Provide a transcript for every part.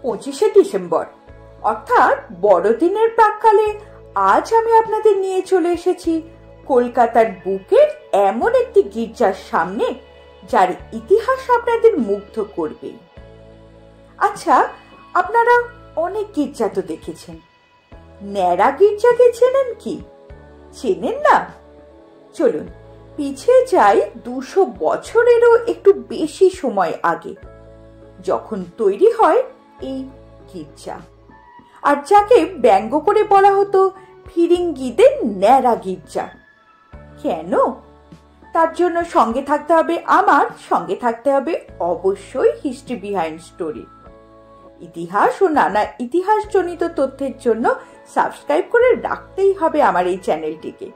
25শে December অর্থাৎ বড়দিনের প্রাক্কালে আজ আমি আপনাদের নিয়ে চলে এসেছি কলকাতার বুকের এমন একটি গির্জার সামনে যার ইতিহাস আপনাদের মুগ্ধ করবে। আচ্ছা, আপনারা অনেক গির্জা তো দেখেছেন, ন্যাড়া গির্জাকে চেনেন কি? চেনেন না? চলুন পিছিয়ে যাই 200 বছরেরও একটু বেশি সময় আগে, যখন তৈরি হয় এই গির্জা, আর যাকে ব্যঙ্গ করে বলা হতো ফিরিঙ্গিদের ন্যাড়া গির্জা। কেন? তার জন্য সঙ্গে থাকতে হবে সঙ্গে থাকতে হবে অবশ্যই হিস্ট্রি বিহাইন্ড স্টোরি। ইতিহাস ও নানা ইতিহাসজনিত তথ্যের জন্য সাবস্ক্রাইব করে রাখতেই হবে আমার এই চ্যানেলটিকে,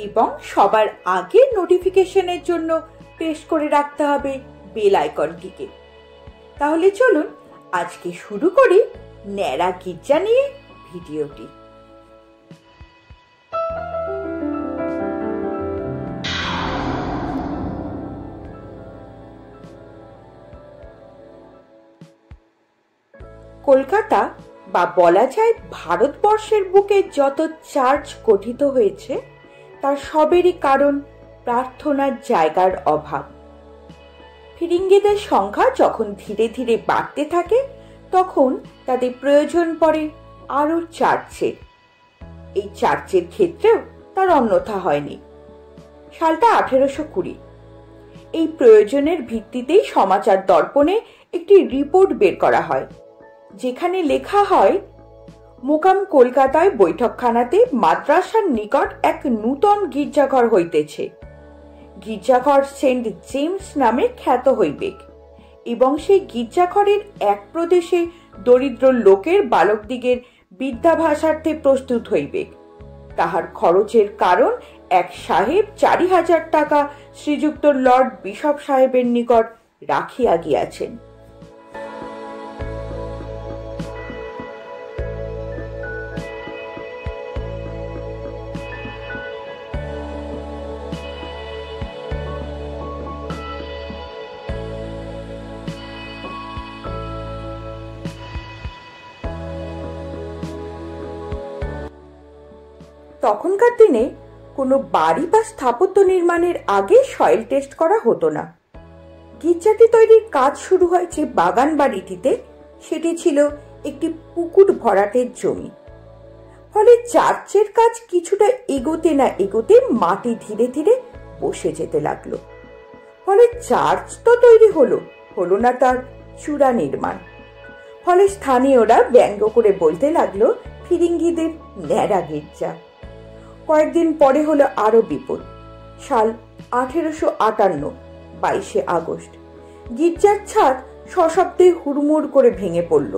এবং সবার আগে নোটিফিকেশনের জন্য প্রেস করে রাখতে হবে বেল আইকনটিকে। তাহলে চলুন আজকে শুরু করি ন্যাড়া গির্জা নিয়ে ভিডিওটি। কলকাতা বা বলা যায় ভারতবর্ষের বুকে যত চার্চ গঠিত হয়েছে তার সবেরই কারণ প্রার্থনার জায়গার অভাব। ফিরিঙ্গিদের সংখ্যা যখন ধীরে ধীরে বাড়তে থাকে তখন তাদের প্রয়োজন পড়ে আরো চার্চের। এই চার্চের ক্ষেত্রেও তার অন্যথা হয়নি। সালটা 1820। এই প্রয়োজনের ভিত্তিতেই সমাচার দর্পণে একটি রিপোর্ট বের করা হয়, যেখানে লেখা হয়, মোকাম কলকাতায় বৈঠকখানাতে মাদ্রাসার নিকট এক নূতন গির্জাঘর হইতেছে। গির্জাঘর সেন্ট জেমস নামে খ্যাত হইবে, এবং সেই গির্জাঘরের এক প্রদেশে দরিদ্র লোকের বালকদিগের বিদ্যাভাষার্থে প্রস্তুত হইবে। তাহার খরচের কারণ এক সাহেব 4000 টাকা শ্রীযুক্ত লর্ড বিশপ সাহেবের নিকট রাখিয়া গিয়াছেন। তখনকার দিনে কোনো বাড়ি বা স্থাপত্য নির্মাণের আগে সয়েল টেস্ট করা হতো না। গির্জাটি তৈরির কাজ শুরু হয় যে বাগান বাড়িটিতে, সেটি ছিল একটি পুকুর ভরাটের জমি। ফলে চার্চের কাজ কিছুটা এগোতে না এগোতে মাটি ধীরে ধীরে বসে যেতে লাগলো। ফলে চার্চ তো তৈরি হলো না তার চূড়া নির্মাণ। ফলে স্থানীয়রা ব্যঙ্গ করে বলতে লাগলো ফিরিঙ্গিদের ন্যাড়া গির্জা। কয়েকদিন পরে হলো আরো বিপদ। সাল 1858, 22শে আগস্ট, গির্জার ছাদ সশব্দে হুড়মুড় করে ভেঙে পড়ল।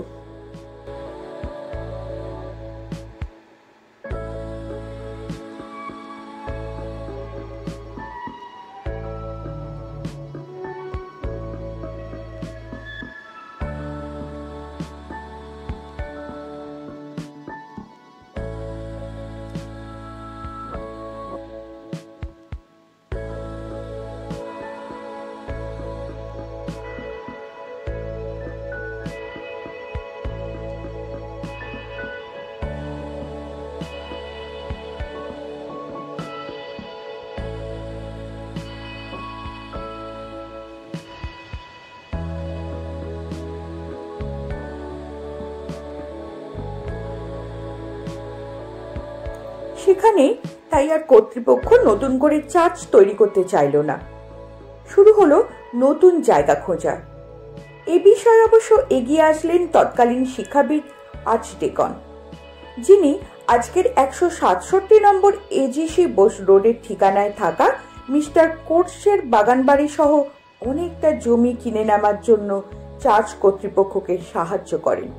সেখানে তাই আর কর্তৃপক্ষ নতুন করে চার্চ তৈরি করতে চাইল না। শুরু হলো নতুন জায়গা খোঁজা। এ বিষয়ে অবশ্য এগিয়ে আসলেন তৎকালীন শিক্ষাবিদ আর্চডেকন, যিনি আজকের 167 নম্বর এজিসি বোস রোডের ঠিকানায় থাকা মিস্টার কোটসের বাগানবাড়ি সহ অনেকটা জমি কিনে নেওয়ার জন্য চার্চ কর্তৃপক্ষকে সাহায্য করেন।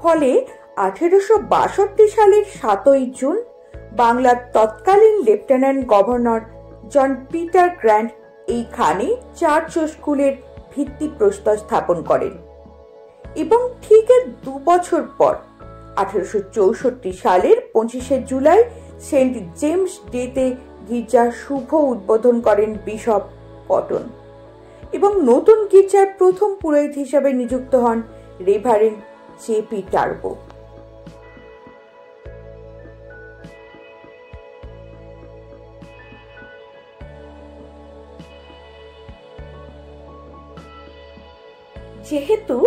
ফলে 1862 সালের 7ই জুন বাংলার তৎকালীন লেফটেন্যান্ট গভর্নর জন পিটার গ্র্যান্ট এইখানে চার্চ ও স্কুলের ভিত্তিপ্রস্তর স্থাপন করেন, এবং ঠিক 2 বছর পর 1864 সালের 25শে জুলাই সেন্ট জেমস ডেতে গির্জার শুভ উদ্বোধন করেন বিশপ কটন এবং নতুন গির্জার প্রথম পুরোহিত হিসাবে নিযুক্ত হন রেভারেন্ড জে.পি. টার্বো। যেহেতু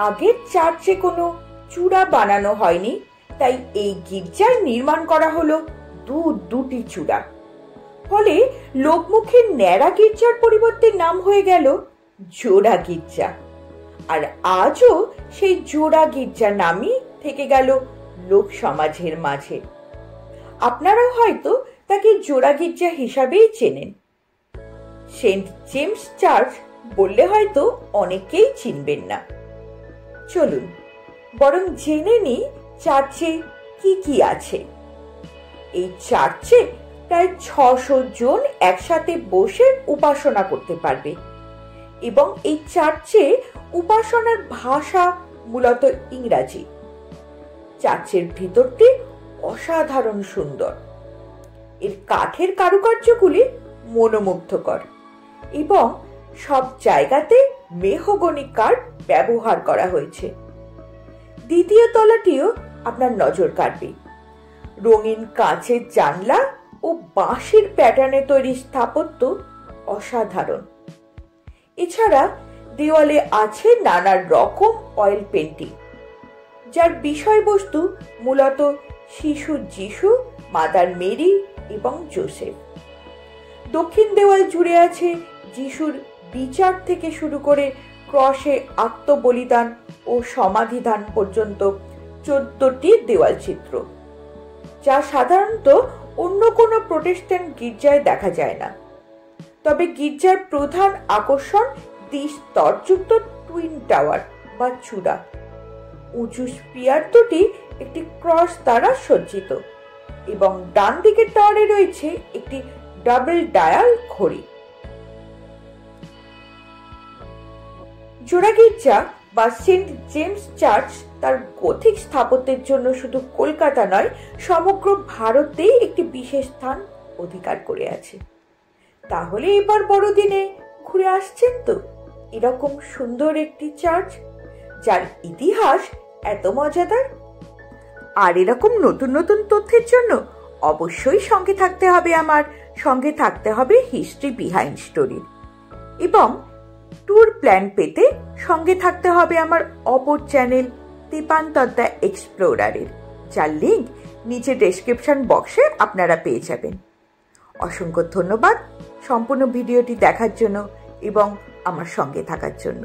আগের চার্চে কোনো চূড়া বানানো হয়নি, তাই এই গির্জার নির্মাণ করা হলো দুটি চূড়া। ফলে লোকমুখে ন্যাড়া গির্জার পরিবর্তে নাম হয়ে গেল জোড়া গির্জা। আর আজও সেই জোড়া গির্জা নামই থেকে গেল লোক সমাজের মাঝে। আপনারাও হয়তো তাকে জোড়া গির্জা হিসাবেই চেনেন। সেন্ট জেমস চার্চ বললে হয়তো অনেকেই চিনবেন না। চলুন বরং জেনে নিই চার্চে কি কি আছে। এই চার্চে প্রায় 600 জন একসাথে বসে উপাসনা করতে পারবে এবং এই চার্চে উপাসনার ভাষা মূলত ইংরাজি। চার্চের ভিতরটি অসাধারণ সুন্দর। এর কাঠের কারুকার্যগুলি মনোমুগ্ধকর এবং সব জায়গাতে মেহগনি কাঠ ব্যবহার করা হয়েছে। দ্বিতীয় তলাটিও আপনার নজর কাড়বে। রঙিন কাঁচের জানলা ও বাঁশের প্যাটার্নে তৈরি স্থাপত্য অসাধারণ। এছাড়া দেওয়ালে আছে নানা রকম অয়েল পেন্টিং, যার বিষয়বস্তু মূলত শিশু যিশু, মাদার মেরি এবং জোসেফ। দক্ষিণ দেওয়াল জুড়ে আছে যিশুর বিচার থেকে শুরু করে ক্রসে আত্মবলিদান ও সমাধিদান পর্যন্ত 14টি দেওয়াল চিত্র, যা সাধারণত অন্য কোনো প্রোটেস্ট্যান্ট গির্জায় দেখা যায় না। তবে গির্জার প্রধান আকর্ষণ দ্বিস্তরযুক্ত টুইন টাওয়ার বা চূড়া। উঁচু স্পিয়ার দুটি একটি ক্রস দ্বারা সজ্জিত এবং ডান দিকের টাওয়ারে রয়েছে একটি ডাবল ডায়াল ঘড়ি। জোড়া গির্জা বা সেন্ট জেমস চার্চ তার গথিক স্থাপত্যের জন্য শুধু কলকাতা নয়, সমগ্র ভারতেই একটি বিশেষ স্থান অধিকার করে আছে। তাহলে এবার বড়দিনে ঘুরে আসছেন তো এরকম সুন্দর একটি চার্চ, যার ইতিহাস এত মজাদার। আর এরকম নতুন নতুন তথ্যের জন্য অবশ্যই সঙ্গে থাকতে হবে সঙ্গে থাকতে হবে হিস্ট্রি বিহাইন্ড স্টোরি, এবং ট্যুর প্ল্যান পেতে সঙ্গে থাকতে হবে আমার অপর চ্যানেল দীপান্তর দ্য এক্সপ্লোরারের, যার লিঙ্ক নিচে ডেসক্রিপশন বক্সে আপনারা পেয়ে যাবেন। অসংখ্য ধন্যবাদ সম্পূর্ণ ভিডিওটি দেখার জন্য এবং আমার সঙ্গে থাকার জন্য।